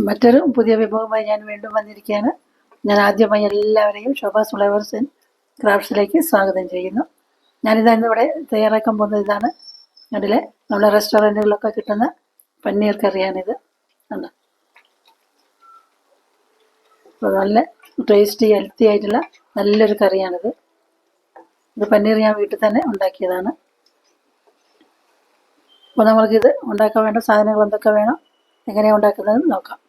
മറ്റൊരു പുതിയ വിഭവമായി ഞാൻ വീണ്ടും വന്നിരിക്കുകയാണ്. ഞാൻ ആദ്യമായി എല്ലാവരെയും ശോഭാസ് ഫ്ലേവേഴ്സ് ആൻഡ് ക്രാഫ്റ്റ്സിലേക്ക് സ്വാഗതം ചെയ്യുന്നു. ഇന്നിവിടെ തയ്യാറാക്കാൻ പോകുന്നത് ഇതാണ്. അതിലെ നമ്മുടെ റെസ്റ്റോറൻറ്റുകളിലൊക്കെ കിട്ടുന്ന പനീർ കറിയാണിത്. ഉണ്ട്. അപ്പോൾ നല്ല ടേസ്റ്റി ഹെൽത്തി ആയിട്ടുള്ള നല്ലൊരു കറിയാണിത്. ഇത് പനീർ ഞാൻ വീട്ടിൽ തന്നെ ഉണ്ടാക്കിയതാണ്. അപ്പോൾ നമ്മൾക്കിത് ഉണ്ടാക്കാൻ വേണ്ട സാധനങ്ങൾ എന്തൊക്കെ വേണം, എങ്ങനെയാണ് ഉണ്ടാക്കുന്നതെന്ന് നോക്കാം.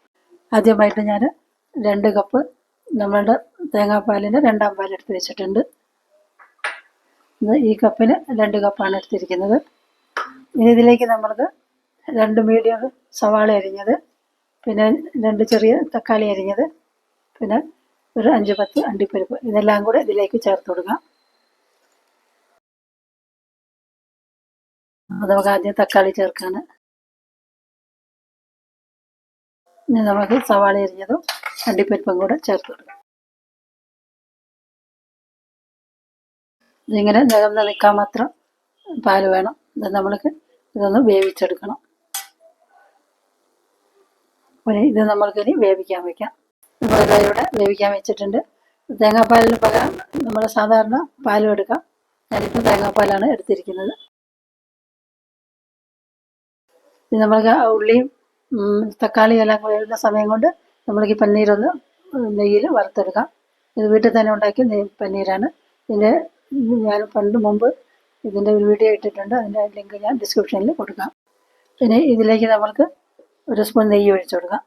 ആദ്യമായിട്ട് ഞാൻ 2 കപ്പ് നമ്മളുടെ തേങ്ങാപ്പാലിന് 2/2 പാൽ എടുത്ത് വെച്ചിട്ടുണ്ട്. ഈ കപ്പിന് 2 കപ്പാണ് എടുത്തിരിക്കുന്നത്. ഇനി ഇതിലേക്ക് നമ്മൾക്ക് 2 മീഡിയം സവാള അരിഞ്ഞത്, പിന്നെ 2 ചെറിയ തക്കാളി അരിഞ്ഞത്, പിന്നെ ഒരു 5-10 അണ്ടിപ്പരിപ്പ്, ഇതെല്ലാം കൂടെ ഇതിലേക്ക് ചേർത്ത് കൊടുക്കാം. അപ്പോൾ നമുക്ക് ആദ്യം തക്കാളി ചേർക്കാണ്. ഇനി നമുക്ക് സവാള അരിഞ്ഞതും അണ്ടിപ്പരിപ്പും കൂടെ ചേർത്ത് കൊടുക്കാം. ഇതിങ്ങനെ നികന്ന് നിൽക്കാൻ മാത്രം പാൽ വേണം. നമ്മൾക്ക് ഇതൊന്ന് വേവിച്ചെടുക്കണം. ഇത് നമ്മൾക്കിനി വേവിക്കാൻ വയ്ക്കാം. ഇവിടെ വേവിക്കാൻ വെച്ചിട്ടുണ്ട്. തേങ്ങാപ്പാലിന് പകരം നമ്മൾ സാധാരണ പാലും എടുക്കാം. ഞാനിപ്പോൾ തേങ്ങാപ്പാലാണ് എടുത്തിരിക്കുന്നത്. ഇത് നമ്മൾക്ക് ഉള്ളിയും തക്കാളിയും എല്ലാം വേവുന്ന സമയം കൊണ്ട് നമ്മൾക്ക് ഈ പനീരൊന്ന് നെയ്യിൽ വറുത്തെടുക്കാം. ഇത് വീട്ടിൽ തന്നെ ഉണ്ടാക്കിയ പനീരാണ്. ഇതിൻ്റെ ഞാൻ മുമ്പ് ഇതിൻ്റെ ഒരു വീഡിയോ ഇട്ടിട്ടുണ്ട്. അതിൻ്റെ ലിങ്ക് ഞാൻ ഡിസ്ക്രിപ്ഷനിൽ കൊടുക്കാം. പിന്നെ ഇതിലേക്ക് നമ്മൾക്ക് 1 സ്പൂൺ നെയ്യ് ഒഴിച്ചു കൊടുക്കാം.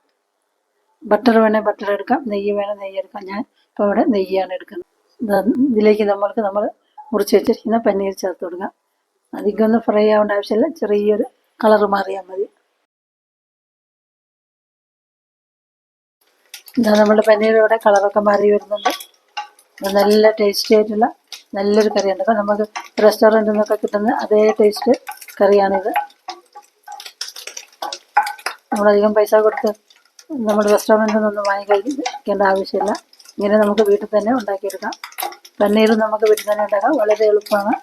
ബട്ടർ വേണേൽ ബട്ടർ എടുക്കാം, നെയ്യ് വേണേൽ നെയ്യ് എടുക്കാം. ഞാൻ ഇപ്പോൾ ഇവിടെ നെയ്യാണ് എടുക്കുന്നത്. ഇതിലേക്ക് നമ്മൾ മുറിച്ച് വെച്ചിരിക്കുന്ന പനീർ ചേർത്ത് കൊടുക്കാം. അധികം ഒന്നും ഫ്രൈ ആവേണ്ട ആവശ്യമില്ല, ചെറിയൊരു കളർ മാറിയാൽ മതി. നമ്മുടെ പനീർ ഇവിടെ കളറൊക്കെ മാറി വരുന്നുണ്ട്. നല്ല ടേസ്റ്റി ആയിട്ടുള്ള നല്ലൊരു കറിയുണ്ട്. അപ്പോൾ നമുക്ക് റെസ്റ്റോറൻറ്റിൽ നിന്നൊക്കെ കിട്ടുന്ന അതേ ടേസ്റ്റ് കറിയാണിത്. നമ്മളധികം പൈസ കൊടുത്ത് നമ്മുടെ റെസ്റ്റോറൻറ്റിൽ നിന്നൊന്നും വാങ്ങി കഴിക്കേണ്ട ആവശ്യമില്ല. ഇങ്ങനെ നമുക്ക് വീട്ടിൽ തന്നെ ഉണ്ടാക്കിയെടുക്കാം. പനീർ നമുക്ക് വീട്ടിൽ തന്നെ ഉണ്ടാക്കാം, വളരെ എളുപ്പമാണ്.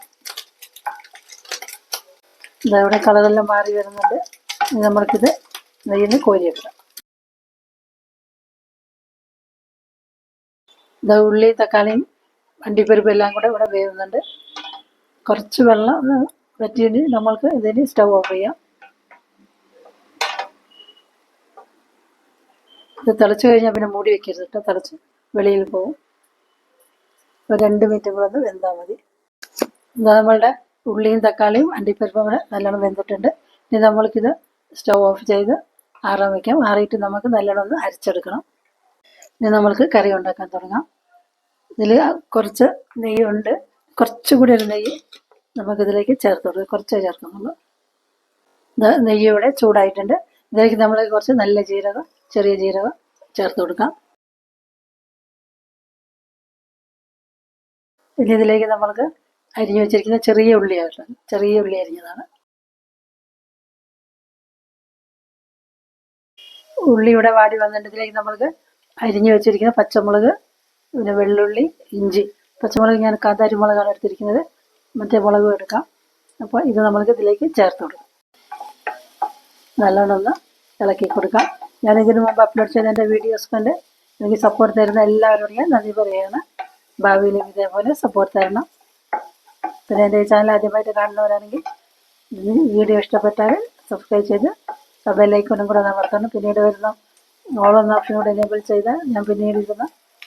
ഇതവിടെ കളറെല്ലാം മാറി വരുന്നുണ്ട്. നമ്മൾക്കിത് നെയ്യിൽ നിന്ന് കോരിയെടുക്കാം. ഉള്ളി തക്കാളിയും അണ്ടിപ്പരിപ്പും എല്ലാം കൂടെ ഇവിടെ വേവുന്നുണ്ട്. കുറച്ച് വെള്ളം ഒന്ന് വറ്റിയിട്ട് നമ്മൾക്ക് ഇതിന് സ്റ്റവ് ഓഫ് ചെയ്യാം. ഇത് തിളച്ച് കഴിഞ്ഞാൽ പിന്നെ മൂടി വെക്കരുത് കേട്ടോ, തിളച്ച് വെളിയിൽ പോകും. ഒരു 2 മിനിറ്റും കൂടെ ഒന്ന് വെന്താൽ മതി. നമ്മളുടെ ഉള്ളിയും തക്കാളിയും അണ്ടിപ്പരിപ്പും കൂടെ നല്ലോണം വെന്തിട്ടുണ്ട്. ഇനി നമ്മൾക്കിത് സ്റ്റവ് ഓഫ് ചെയ്ത് ആറാൻ വയ്ക്കാം. ആറിയിട്ട് നമുക്ക് നല്ലോണം ഒന്ന് അരച്ചെടുക്കണം. ഇനി നമ്മൾക്ക് കറി ഉണ്ടാക്കാൻ തുടങ്ങാം. ഇതിൽ കുറച്ച് നെയ്യുണ്ട്, കുറച്ചുകൂടി ഒരു നെയ്യ് നമുക്കിതിലേക്ക് ചേർത്ത് കൊടുക്കാം. കുറച്ചേ ചേർക്കുന്നുള്ളൂ. നെയ്യ് ഇവിടെ ചൂടായിട്ടുണ്ട്. ഇതിലേക്ക് നമ്മൾ കുറച്ച് നല്ല ജീരകം, ചെറിയ ജീരകം ചേർത്ത് കൊടുക്കാം. ഇനി ഇതിലേക്ക് നമ്മൾക്ക് അരിഞ്ഞു വെച്ചിരിക്കുന്ന ചെറിയ ഉള്ളി അരിഞ്ഞതാണ്. ഉള്ളി ഇവിടെ വാടി വന്നിട്ട് ഇതിലേക്ക് നമ്മൾക്ക് അരിഞ്ഞു വെച്ചിരിക്കുന്ന പച്ചമുളക്, പിന്നെ വെള്ളുള്ളി, ഇഞ്ചി. പച്ചമുളക് ഞാൻ കാന്താരിമുളകാണ് എടുത്തിരിക്കുന്നത്, മറ്റേ മുളകും എടുക്കാം. അപ്പോൾ ഇത് നമ്മൾക്ക് ഇതിലേക്ക് ചേർത്ത് കൊടുക്കാം. നല്ലോണം ഒന്ന് ഇളക്കി കൊടുക്കാം. ഞാൻ ഇതിനു മുമ്പ് അപ്ലോഡ് ചെയ്ത എൻ്റെ വീഡിയോസ് കണ്ട് എനിക്ക് സപ്പോർട്ട് തരുന്ന എല്ലാവരോടും ഞാൻ നന്ദി പറയുകയാണ്. ഭാവിയിലും ഇതേപോലെ സപ്പോർട്ട് തരണം. പിന്നെ എൻ്റെ ഈ ചാനൽ ആദ്യമായിട്ട് കാണുന്നവരാണെങ്കിൽ വീഡിയോ ഇഷ്ടപ്പെട്ടാൽ സബ്സ്ക്രൈബ് ചെയ്ത് ബെല്ലൈക്കണും കൂടെ അമർത്തണം. പിന്നീട് വരുന്ന ഓൾ എന്ന ഓപ്ഷൻ കൂടെ എനേബിൾ ചെയ്താൽ ഞാൻ പിന്നീട് ഇരുന്ന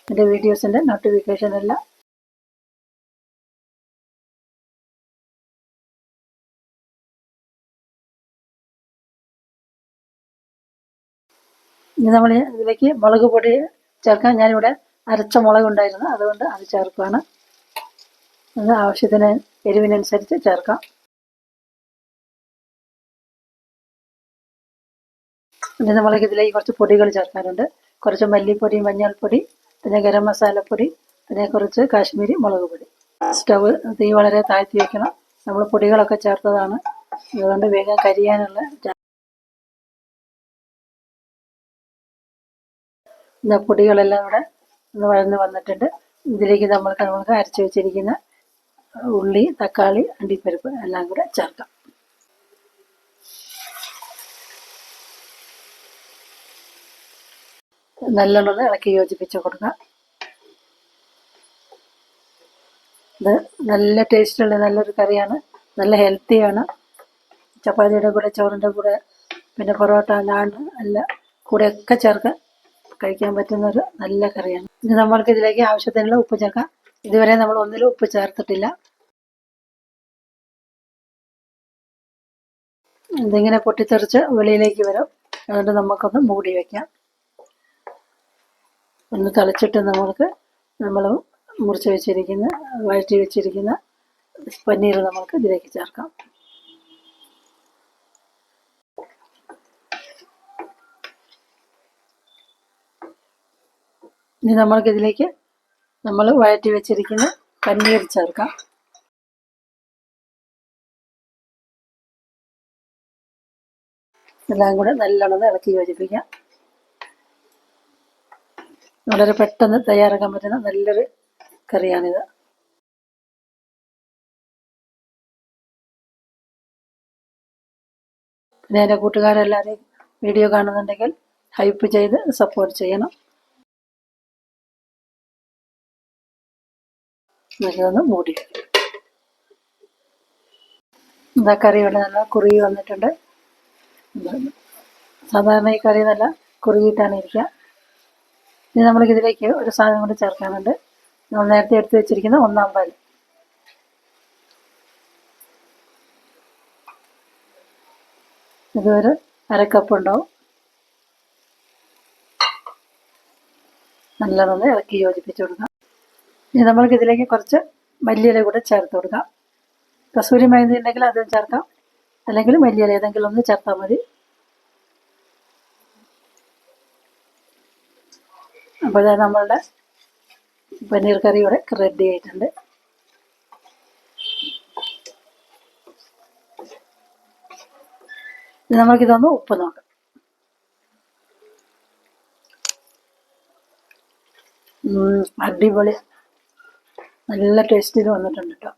എൻ്റെ വീഡിയോസിൻ്റെ നോട്ടിഫിക്കേഷൻ എല്ലാം ഇനി നമ്മൾ ഇതിലേക്ക് മുളക് പൊടി ചേർക്കാം. ഞാനിവിടെ അരച്ച മുളക് ഉണ്ടായിരുന്നു, അതുകൊണ്ട് അത് ചേർക്കുകയാണ്. അത് ആവശ്യത്തിന് എരിവിനനുസരിച്ച് ചേർക്കാം. പിന്നെ നമ്മൾക്ക് ഇതിലേക്ക് കുറച്ച് പൊടികൾ ചേർക്കാനുണ്ട്. കുറച്ച് മല്ലിപ്പൊടി, മഞ്ഞൾപ്പൊടി, പിന്നെ ഗരം മസാലപ്പൊടി, പിന്നെ കുറച്ച് കാശ്മീരി മുളക് പൊടി. സ്റ്റവ് തീ വളരെ താഴ്ത്തി വയ്ക്കണം. നമ്മൾ പൊടികളൊക്കെ ചേർത്തതാണ്, അതുകൊണ്ട് വേഗം കരിയാനുള്ള പൊടികളെല്ലാം ഇവിടെ ഒന്ന് വഴന്ന് വന്നിട്ടുണ്ട്. ഇതിലേക്ക് നമ്മൾക്ക് അരച്ച് വെച്ചിരിക്കുന്ന ഉള്ളി, തക്കാളി, അണ്ടിപ്പരിപ്പ് എല്ലാം കൂടെ ചേർക്കാം. നല്ലോണം ഒന്ന് ഇളക്കി യോജിപ്പിച്ച് കൊടുക്കാം. ഇത് നല്ല ടേസ്റ്റുള്ള നല്ലൊരു കറിയാണ്, നല്ല ഹെൽത്തിയാണ്. ചപ്പാത്തിയുടെ കൂടെ, ചോറിൻ്റെ കൂടെ, പിന്നെ പൊറോട്ട, നാൻ എല്ലാം കൂടെയൊക്കെ ചേർത്ത് കഴിക്കാൻ പറ്റുന്നൊരു നല്ല കറിയാണ്. ഇനി നമ്മൾക്ക് ഇതിലേക്ക് ആവശ്യത്തിനുള്ള ഉപ്പ് ചേർക്കാം. ഇതുവരെ നമ്മൾ ഒന്നിലും ഉപ്പ് ചേർത്തിട്ടില്ല. ഇതിങ്ങനെ പൊട്ടിത്തെറിച്ച് വെളിയിലേക്ക് വരും. അതുകൊണ്ട് നമുക്കൊന്ന് മൂടി വയ്ക്കാം. ഒന്ന് തിളച്ചിട്ട് നമ്മൾ മുറിച്ച് വെച്ചിരിക്കുന്ന, വഴറ്റി വെച്ചിരിക്കുന്ന പനീർ നമുക്ക് ഇതിലേക്ക് ചേർക്കാം. ഇനി നമ്മൾക്കിതിലേക്ക് നമ്മൾ വഴറ്റി വെച്ചിരിക്കുന്ന പനീർ ചേർക്കാം. എല്ലാം കൂടെ നല്ലോണം ഇളക്കി യോജിപ്പിക്കാം. വളരെ പെട്ടെന്ന് തയ്യാറാക്കാൻ പറ്റുന്ന നല്ലൊരു കറിയാണിത്. പിന്നെ എൻ്റെ കൂട്ടുകാരെല്ലാവരും വീഡിയോ കാണുന്നുണ്ടെങ്കിൽ ഹൈപ്പ് ചെയ്ത് സപ്പോർട്ട് ചെയ്യണം. നല്ലതൊന്ന് മൂടി. എന്താ കറി ഇവിടെ നല്ല കുറുകി വന്നിട്ടുണ്ട്. സാധാരണ ഈ കറി നല്ല കുറുകിയിട്ടാണ് ഇരിക്കുക. ഇനി നമ്മൾക്കിതിലേക്ക് ഒരു സാധനം കൂടി ചേർക്കാനുണ്ട്. നമ്മൾ നേരത്തെ എടുത്ത് വെച്ചിരിക്കുന്ന 1-ാം പാൽ. ഇതൊരു 1/2 കപ്പ് ഉണ്ടാവും. നല്ലതൊന്ന് ഇളക്കി യോജിപ്പിച്ച് കൊടുക്കാം. ഇനി നമ്മൾക്കിതിലേക്ക് കുറച്ച് മല്ലിയില കൂടെ ചേർത്ത് കൊടുക്കാം. കസൂരി മേത്തി ഉണ്ടെങ്കിൽ അതും ചേർക്കാം, അല്ലെങ്കിൽ മല്ലിയില ഏതെങ്കിലും ഒന്ന് ചേർത്താൽ മതി. അപ്പോൾ നമ്മളുടെ പനീർ കറി ഇവിടെ റെഡി ആയിട്ടുണ്ട്. നമുക്കിതൊന്ന് ഉപ്പ് നോക്കാം. അടിപൊളി, നല്ല ടേസ്റ്റിൽ വന്നിട്ടുണ്ട് കേട്ടോ.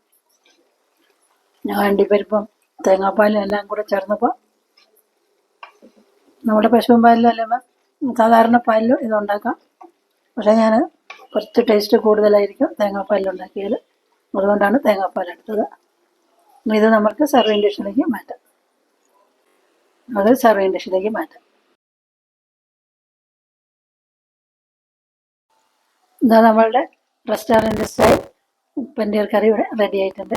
ഞാൻ അണ്ടിപ്പരിപ്പും തേങ്ങാപ്പാലും എല്ലാം കൂടെ ചേർന്നപ്പോൾ നമ്മുടെ പശുവും പാലിലും അല്ലെങ്കിൽ സാധാരണ പാലിലും ഇതുണ്ടാക്കാം. പക്ഷേ ഞാൻ കുറച്ച് ടേസ്റ്റ് കൂടുതലായിരിക്കും തേങ്ങാപ്പാലിലുണ്ടാക്കിയാൽ, അതുകൊണ്ടാണ് തേങ്ങാപ്പാൽ എടുത്തത്. ഇത് നമുക്ക് സർവിങ് ഡിഷിലേക്ക് മാറ്റാം. ഇതാ നമ്മളുടെ റെസ്റ്റോറൻറ്റ് സ്റ്റൈൽ പനീർ കറി ഇവിടെ റെഡി ആയിട്ടുണ്ട്.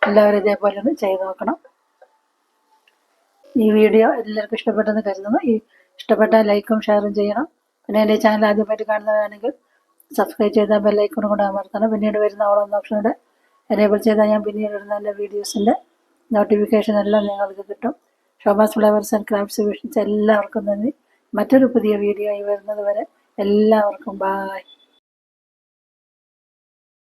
എല്ലാവരും ഇതേപോലെ ഒന്ന് ചെയ്ത് നോക്കണം. ഈ വീഡിയോ എല്ലാവർക്കും ഇഷ്ടപ്പെട്ടെന്ന് കരുതുന്നു. ഇഷ്ടപ്പെട്ടാൽ ലൈക്കും ഷെയറും ചെയ്യണം. പിന്നെ എൻ്റെ ചാനൽ ആദ്യമായിട്ട് കാണുന്നതാണെങ്കിൽ സബ്സ്ക്രൈബ് ചെയ്താൽ ബെല്ലൈക്കണും കൂടെ അമർത്തണം. പിന്നീട് വരുന്ന ഓളെന്ന ഓപ്ഷനോടെ എനേബിൾ ചെയ്താൽ ഞാൻ പിന്നീട് ഇടുന്ന എൻ്റെ വീഡിയോസിൻ്റെ നോട്ടിഫിക്കേഷൻ എല്ലാം നിങ്ങൾക്ക് കിട്ടും. Shobas flavours and crafts visions എല്ലാവർക്കും നന്ദി. മറ്റൊരു പുതിയ വീഡിയോ ആയി വരുന്നത് വരെ എല്ലാവർക്കും ബായ്.